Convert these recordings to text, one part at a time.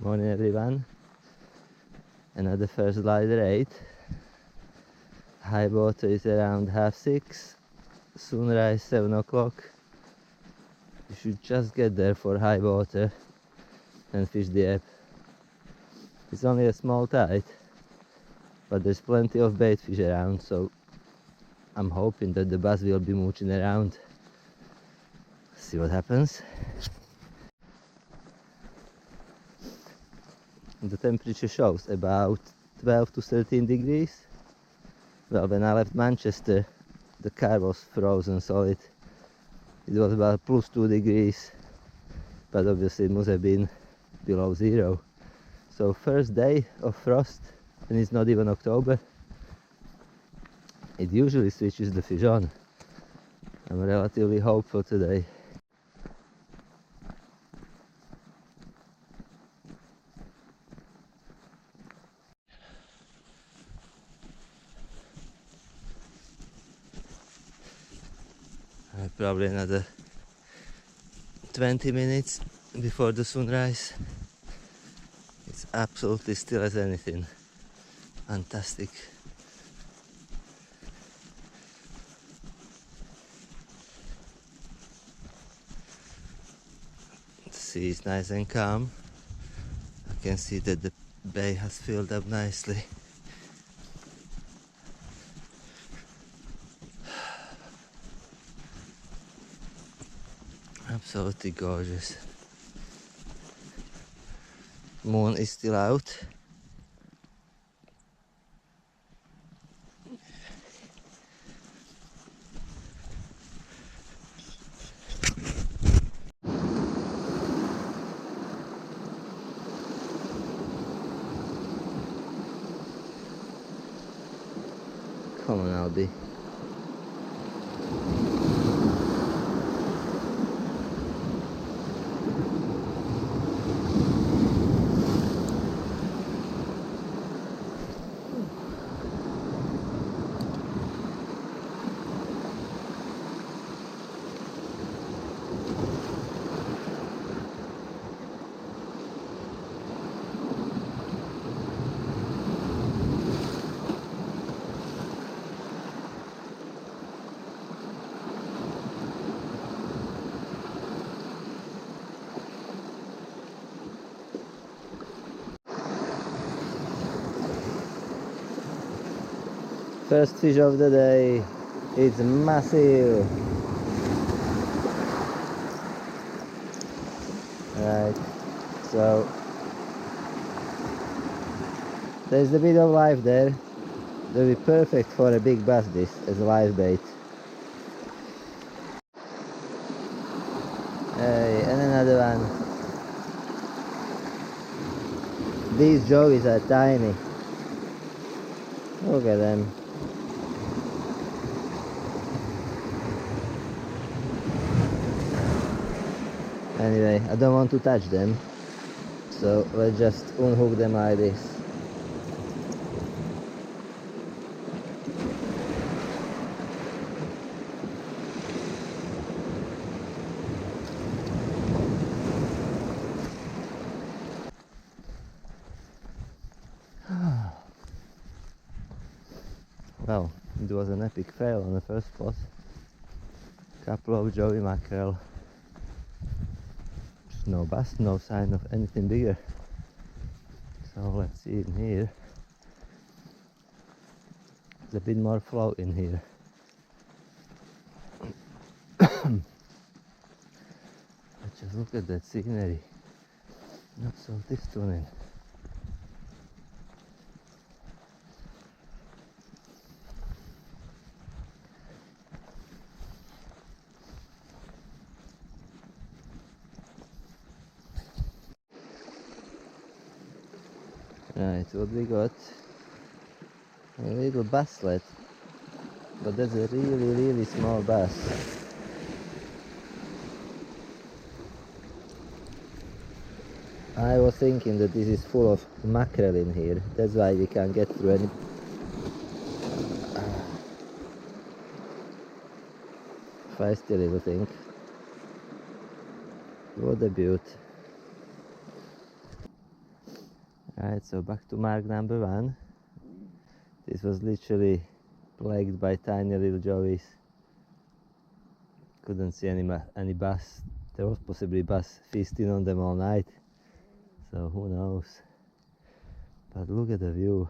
Morning everyone, another first glider 8. High water is around 6:30, sunrise 7 o'clock. You should just get there for high water and fish the ebb. It's only a small tide, but there's plenty of bait fish around, so I'm hoping that the bass will be mooching around. See what happens. The temperature shows about 12 to 13 degrees. Well, when I left Manchester, the car was frozen solid. It was about plus 2 degrees, but obviously it must have been below 0. So first day of frost, and it's not even October. It usually switches the fish on. I'm relatively hopeful today. Probably another 20 minutes before the sunrise. It's absolutely still as anything. Fantastic. The sea is nice and calm. I can see that the bay has filled up nicely. Absolutely gorgeous. Moon is still out. Come on, Albie. First fish of the day. It's massive. Right, so there's a bit of life there. That'll be perfect for a big bass, this as a live bait. Hey, and another one. These joeys are tiny. Look at them. Anyway, I don't want to touch them, so let's just unhook them like this. Well, it was an epic fail on the first spot. Couple of joey mackerel. No bass, no sign of anything bigger. So let's see in here. There's a bit more flow in here. Let's just look at that scenery. Absolutely stunning. Right, what we got? A little basslet, but that's a really small bass. I was thinking that this is full of mackerel in here, that's why we can't get through any. feisty little thing. What a beaut. Right, so back to mark number 1. This was literally plagued by tiny little joeys. Couldn't see any bass. There was possibly bass feasting on them all night, so who knows. But look at the view.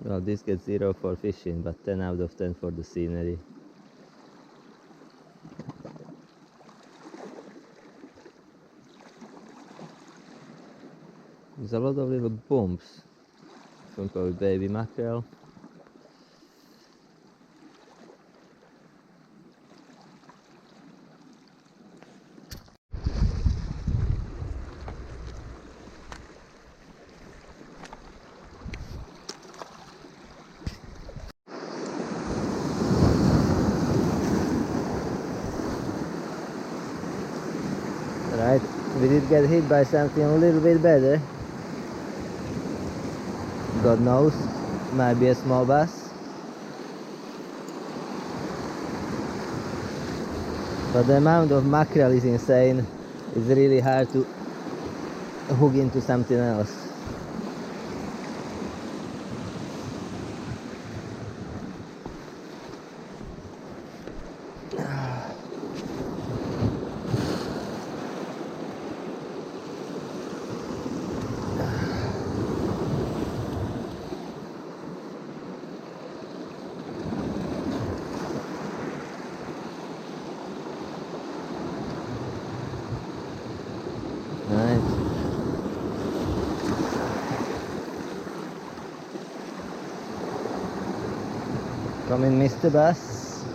Well, this gets 0 for fishing, but 10 out of 10 for the scenery. There's a lot of little bumps from probably baby mackerel. Right, we did get hit by something a little bit better. God knows, might be a small bass. But the amount of mackerel is insane. It's really hard to hook into something else. Right. Come in, Mr. Bass.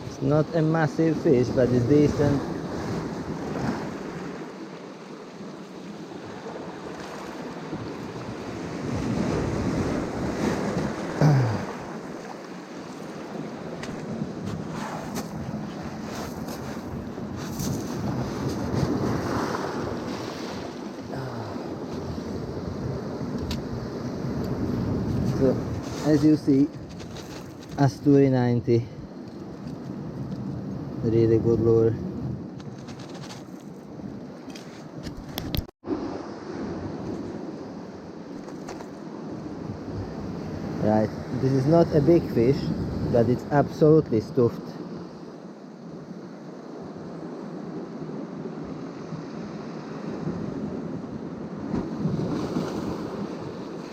It's not a massive fish, but it's decent. So, as you see, Asturi 90, really good lure. Right, this is not a big fish, but it's absolutely stuffed.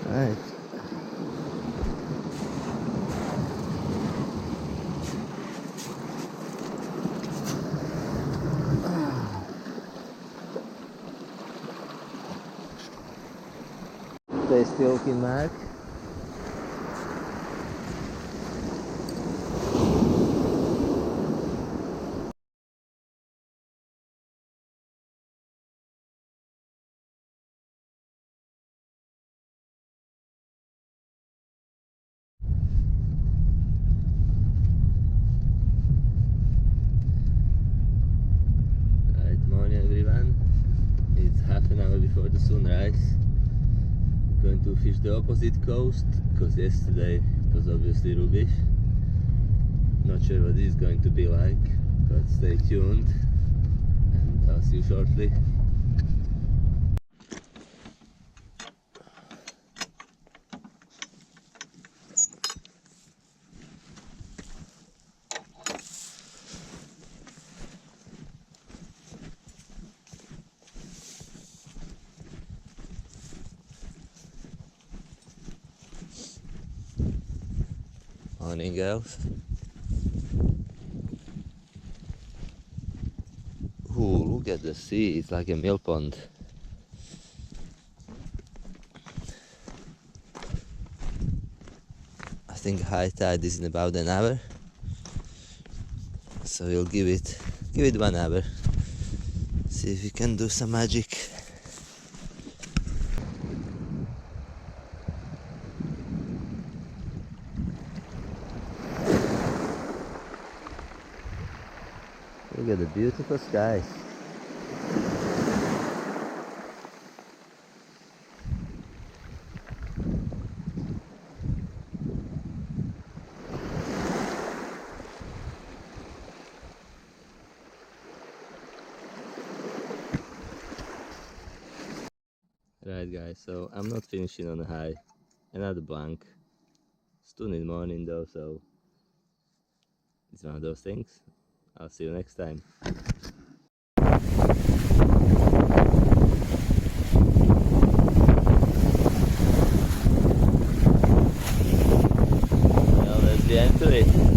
Right. They still looking mark. Right, morning everyone. It's half an hour before the sunrise. Going to fish the opposite coast because yesterday it was obviously rubbish. Not sure what this is going to be like, but stay tuned and I'll see you shortly. Morning girls. Ooh, look at the sea, it's like a mill pond. I think high tide is in about an hour, so we'll give it 1 hour. See if we can do some magic. Look at the beautiful skies. Right guys, so I'm not finishing on a high. Another blank. It's 2 in the morning though, so it's one of those things. I'll see you next time. Well, let's get into it.